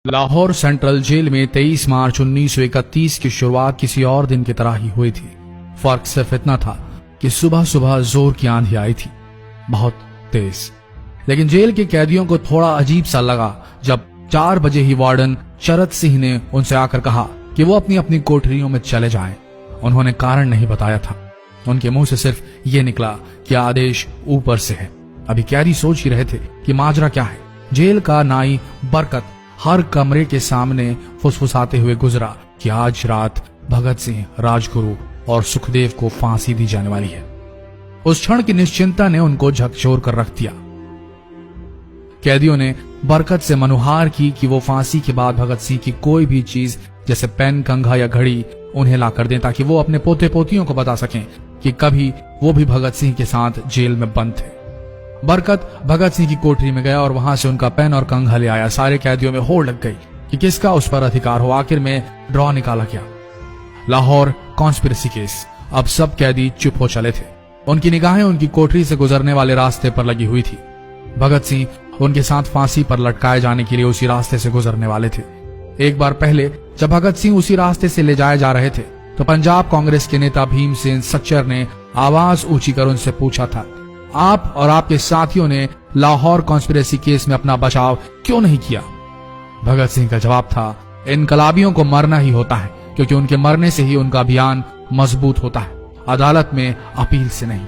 Lahore central jail में 23 मार्च 1931 की शुरुआत किसी और दिन की तरह ही हुई थी। फर्क सिर्फ इतना था कि सुबह सुबह जोर की आंधी आई थी, बहुत तेज। लेकिन जेल के कैदियों को थोड़ा अजीब सा लगा जब 4 बजे ही वार्डन शरद सिंह ने उनसे आकर कहा कि वो अपनी अपनी कोठरियों में चले जाएं। उन्होंने कारण नहीं बताया था। उनके मुंह से सिर्फ ये निकला कि आदेश ऊपर से है। अभी कैदी सोच ही रहे थे कि माजरा क्या है। जेल का नाई बरकत हर कमरे के सामने फुसफुसाते हुए गुजरा कि आज रात भगत सिंह, राजगुरु और सुखदेव को फांसी दी जाने वाली है। उस क्षण की निश्चिंता ने उनको झकझोर कर रख दिया। कैदियों ने बरकत से मनुहार की कि वो फांसी के बाद भगत सिंह की कोई भी चीज जैसे पेन, कंघा या घड़ी उन्हें ला कर दें ताकि वो अपने पोते पोतियों को बता सकें कि कभी वो भी भगत सिंह के साथ जेल में बंद थे। बरकत भगत सिंह की कोठरी में गया और वहां से उनका पेन और कंघा ले आया। सारे कैदियों में होड़ लग गई कि किसका उस पर अधिकार हो। आखिर में ड्रॉ निकाला गया, लाहौर कॉन्स्पिरेसी केस। अब सब कैदी चुप हो चले थे। उनकी निगाहें उनकी कोठरी से गुजरने वाले रास्ते पर लगी हुई थी। भगत सिंह उनके साथ फांसी पर लटकाए जाने के लिए उसी रास्ते से गुजरने वाले थे। एक बार पहले जब भगत सिंह उसी रास्ते से ले जाए जा रहे थे तो पंजाब कांग्रेस के नेता भीमसेन सच्चर ने आवाज ऊंची कर उनसे पूछा था, आप और आपके साथियों ने लाहौर कॉन्स्पिरेसी केस में अपना बचाव क्यों नहीं किया? भगत सिंह का जवाब था, इनकलाबियों को मरना ही होता है क्योंकि उनके मरने से ही उनका अभियान मजबूत होता है, अदालत में अपील से नहीं।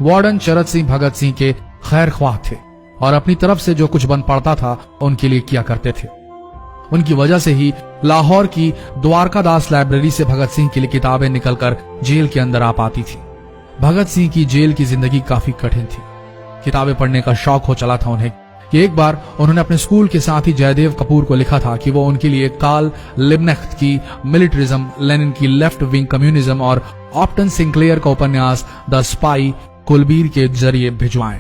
वार्डन शरद सिंह भगत सिंह के खैर ख्वाह थे और अपनी तरफ से जो कुछ बन पड़ता था उनके लिए किया करते थे। उनकी वजह से ही लाहौर की द्वारकादास लाइब्रेरी से भगत सिंह के लिए किताबें निकलकर जेल के अंदर आ पाती थी। भगत सिंह की जेल की जिंदगी काफी कठिन थी। किताबें पढ़ने का शौक हो चला था उन्हें कि एक बार उन्होंने अपने स्कूल के साथी जयदेव कपूर को लिखा था कि वो उनके लिए कार्ल लिब्नेख्त की मिलिटरिज्म, लेनिन की लेफ्ट विंग कम्युनिज्म और ऑप्टन सिंक्लेयर का उपन्यास द स्पाई कुलबीर के जरिए भिजवाएं।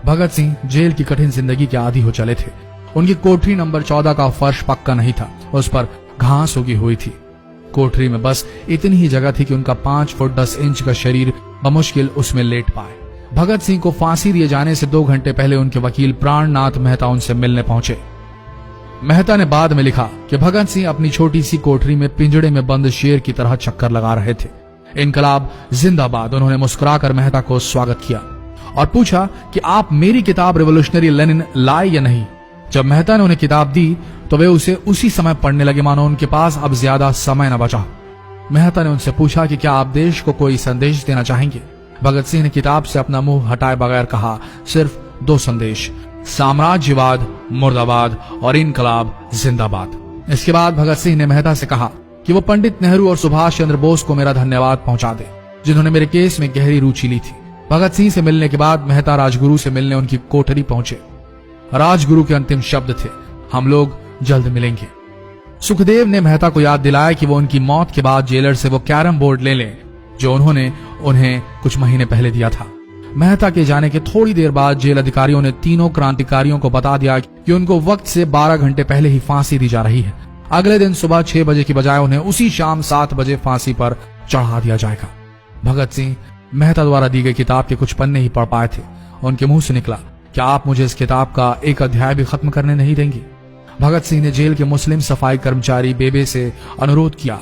भगत सिंह जेल की कठिन जिंदगी के आदी हो चले थे। उनकी कोठरी नंबर 14 का फर्श पक्का नहीं था, उस पर घास उगी हुई थी। कोठरी में बस इतनी ही जगह थी कि उनका 5 फुट 10 इंच का शरीर बमुश्किल उसमें लेट पाए। भगत सिंह को फांसी दिए जाने से 2 घंटे पहले उनके वकील प्राणनाथ मेहता उनसे मिलने पहुंचे। मेहता ने बाद में लिखा कि भगत सिंह अपनी छोटी सी कोठरी में पिंजड़े में बंद शेर की तरह चक्कर लगा रहे थे। इनकलाब जिंदाबाद। उन्होंने मुस्कुराकर मेहता को स्वागत किया और पूछा कि आप मेरी किताब रिवोल्यूशनरी लेनिन लाए या नहीं। जब मेहता ने उन्हें किताब दी तो वे उसे उसी समय पढ़ने लगे मानो उनके पास अब ज्यादा समय न बचा। मेहता ने उनसे पूछा कि क्या आप देश को कोई संदेश देना चाहेंगे। भगत सिंह ने किताब से अपना मुंह हटाए बगैर कहा, सिर्फ 2 संदेश, साम्राज्यवाद मुर्दाबाद और इनकलाब जिंदाबाद। इसके बाद भगत सिंह ने मेहता से कहा कि वो पंडित नेहरू और सुभाष चंद्र बोस को मेरा धन्यवाद पहुंचा दे जिन्होंने मेरे केस में गहरी रुचि ली थी। भगत सिंह से मिलने के बाद मेहता राजगुरु से मिलने उनकी कोठरी पहुंचे। राजगुरु के अंतिम शब्द थे, हम लोग जल्द मिलेंगे। सुखदेव ने मेहता को याद दिलाया कि वो उनकी मौत के बाद जेलर से वो कैरम बोर्ड ले लें जो उन्होंने उन्हें कुछ महीने पहले दिया था। मेहता के जाने के थोड़ी देर बाद जेल अधिकारियों ने तीनों क्रांतिकारियों को बता दिया कि उनको वक्त से 12 घंटे पहले ही फांसी दी जा रही है। अगले दिन सुबह 6 बजे की बजाय उन्हें उसी शाम 7 बजे फांसी पर चढ़ा दिया जाएगा। भगत सिंह मेहता द्वारा दी गई किताब के कुछ पन्ने ही पढ़ पाए थे। उनके मुंह से निकला, क्या आप मुझे इस किताब का एक अध्याय भी खत्म करने नहीं देंगे? भगत सिंह ने जेल के मुस्लिम सफाई कर्मचारी बेबे से अनुरोध किया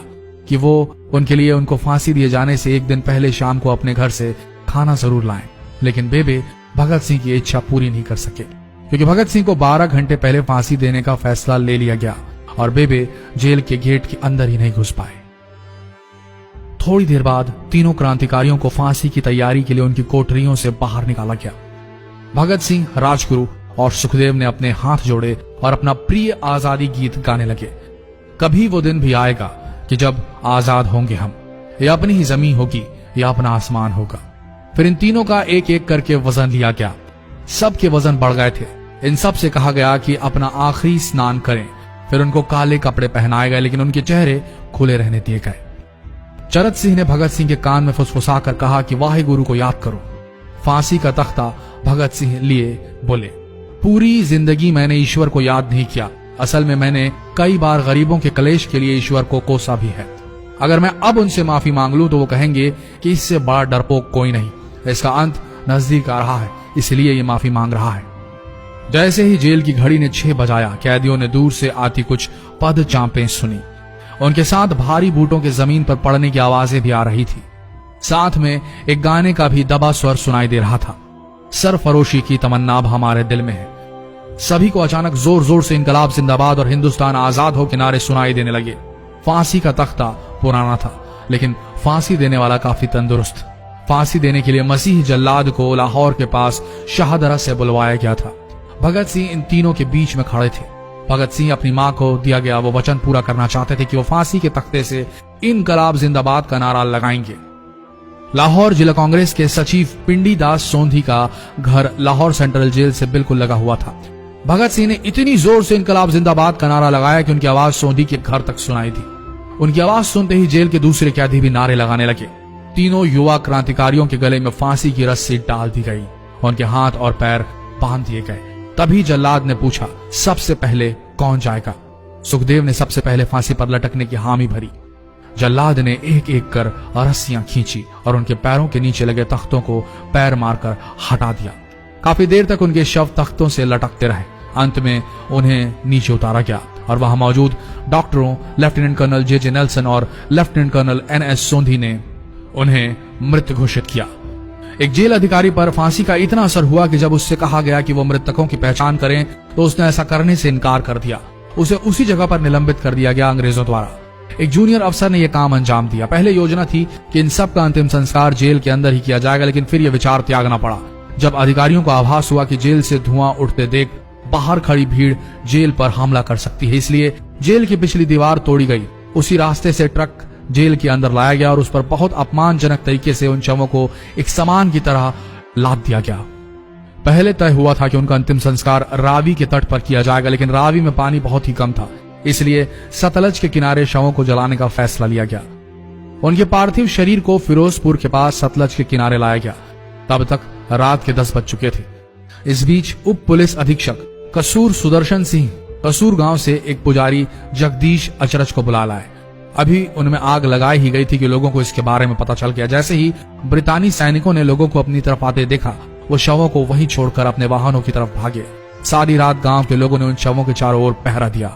कि वो उनके लिए उनको फांसी दिए जाने से 1 दिन पहले शाम को अपने घर से खाना जरूर लाएं। लेकिन बेबे भगत सिंह की इच्छा पूरी नहीं कर सके क्योंकि भगत सिंह को 12 घंटे पहले फांसी देने का फैसला ले लिया गया और बेबे जेल के गेट के अंदर ही नहीं घुस पाए। थोड़ी देर बाद तीनों क्रांतिकारियों को फांसी की तैयारी के लिए उनकी कोठरियों से बाहर निकाला गया। भगत सिंह, राजगुरु और सुखदेव ने अपने हाथ जोड़े और अपना प्रिय आजादी गीत गाने लगे। कभी वो दिन भी आएगा कि जब आजाद होंगे हम, ये अपनी ही जमीन होगी या अपना आसमान होगा। फिर इन तीनों का एक एक करके वजन लिया गया। सबके वजन बढ़ गए थे। इन सब से कहा गया कि अपना आखिरी स्नान करें। फिर उनको काले कपड़े पहनाए गए लेकिन उनके चेहरे खुले रहने दिए गए। शरद सिंह ने भगत सिंह के कान में फुसफुसा कर कहा कि वाहिगुरु को याद करो। फांसी का तख्ता भगत सिंह लिए बोले, पूरी जिंदगी मैंने ईश्वर को याद नहीं किया। असल में मैंने कई बार गरीबों के कलेश के लिए ईश्वर को कोसा भी है। अगर मैं अब उनसे माफी मांग लूं तो वो कहेंगे कि इससे बड़ा डरपोक कोई नहीं। इसका अंत नजदीक आ रहा है, इसलिए ये माफी मांग रहा है। जैसे ही जेल की घड़ी ने 6 बजाया, कैदियों ने दूर से आती कुछ पद चांपें सुनी। उनके साथ भारी बूटों के जमीन पर पड़ने की आवाजें भी आ रही थी। साथ में एक गाने का भी दबा स्वर सुनाई दे रहा था। सरफरोशी की तमन्ना अब हमारे दिल में है। सभी को अचानक जोर जोर से इनकलाब जिंदाबाद और हिंदुस्तान आजाद हो के नारे सुनाई देने लगे। फांसी का तख्ता पुराना था, लेकिन फांसी देने वाला काफी तंदुरुस्त। फांसी देने के लिए मसीह जल्लाद को लाहौर के पास शाहदरा से बुलवाया गया था। भगत सिंह इन तीनों के बीच में खड़े थे। भगत सिंह अपनी मां को दिया गया वो वचन पूरा करना चाहते थे कि वो फांसी के तख्ते से इनकलाब जिंदाबाद का नारा लगाएंगे। लाहौर जिला कांग्रेस के सचिव पिंडी दास सोंधी का घर लाहौर सेंट्रल जेल से बिल्कुल लगा हुआ था। भगत सिंह ने इतनी जोर से इनकलाब जिंदाबाद का नारा लगाया कि उनकी आवाज सोंधी के घर तक सुनाई दी। उनकी आवाज सुनते ही जेल के दूसरे कैदी भी नारे लगाने लगे। तीनों युवा क्रांतिकारियों के गले में फांसी की रस्सी डाल दी गई, उनके हाथ और पैर बांध दिए गए। तभी जल्लाद ने पूछा, सबसे पहले कौन जाएगा? सुखदेव ने सबसे पहले फांसी पर लटकने की हामी भरी। जल्लाद ने एक एक कर रस्सियां खींची और उनके पैरों के नीचे लगे तख्तों को पैर मारकर हटा दिया। काफी देर तक उनके शव तख्तों से लटकते रहे। अंत में उन्हें नीचे उतारा गया और वहां मौजूद डॉक्टरों लेफ्टिनेंट कर्नल जे नेल्सन और लेफ्टिनेंट कर्नल NS सोंधी ने उन्हें मृत घोषित किया। एक जेल अधिकारी पर फांसी का इतना असर हुआ कि जब उससे कहा गया कि वो मृतकों की पहचान करें तो उसने ऐसा करने से इनकार कर दिया। उसे उसी जगह पर निलंबित कर दिया गया अंग्रेजों द्वारा। एक जूनियर अफसर ने यह काम अंजाम दिया। पहले योजना थी कि इन सब का अंतिम संस्कार जेल के अंदर ही किया जाएगा, लेकिन फिर यह विचार त्यागना पड़ा जब अधिकारियों को आभास हुआ कि जेल से धुआं उठते देख बाहर खड़ी भीड़ जेल पर हमला कर सकती है। इसलिए जेल की पिछली दीवार तोड़ी गई। उसी रास्ते से ट्रक जेल के अंदर लाया गया और उस पर बहुत अपमानजनक तरीके से उन शवों को एक सामान की तरह लाद दिया गया। पहले तय हुआ था कि उनका अंतिम संस्कार रावी के तट पर किया जाएगा, लेकिन रावी में पानी बहुत ही कम था, इसलिए सतलज के किनारे शवों को जलाने का फैसला लिया गया। उनके पार्थिव शरीर को फिरोजपुर के पास सतलज के किनारे लाया गया। तब तक रात के 10 बज चुके थे। इस बीच उप पुलिस अधीक्षक कसूर सुदर्शन सिंह कसूर गांव से एक पुजारी जगदीश अचरज को बुला लाए। अभी उनमें आग लगाई ही गई थी कि लोगों को इसके बारे में पता चल गया। जैसे ही ब्रितानी सैनिकों ने लोगों को अपनी तरफ आते देखा, वो शवों को वहीं छोड़कर अपने वाहनों की तरफ भागे। सारी रात गांव के लोगों ने उन शवों के चारों ओर पहरा दिया।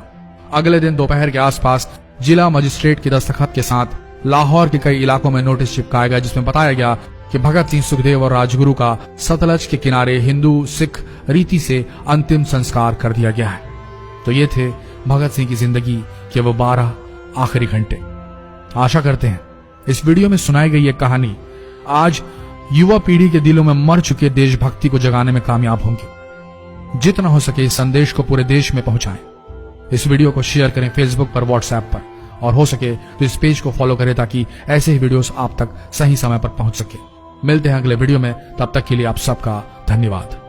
अगले दिन दोपहर के आसपास जिला मजिस्ट्रेट के दस्तखत के साथ लाहौर के कई इलाकों में नोटिस चिपकाया गया, जिसमें बताया गया कि भगत सिंह, सुखदेव और राजगुरु का सतलज के किनारे हिंदू सिख रीति से अंतिम संस्कार कर दिया गया है। तो ये थे भगत सिंह की जिंदगी के वो 12 आखिरी घंटे। आशा करते हैं इस वीडियो में सुनाई गई ये कहानी आज युवा पीढ़ी के दिलों में मर चुके देशभक्ति को जगाने में कामयाब होंगे। जितना हो सके इस संदेश को पूरे देश में पहुंचाएं। इस वीडियो को शेयर करें फेसबुक पर, व्हाट्सएप पर, और हो सके तो इस पेज को फॉलो करें ताकि ऐसे ही वीडियोस आप तक सही समय पर पहुंच सके। मिलते हैं अगले वीडियो में, तब तक के लिए आप सबका धन्यवाद।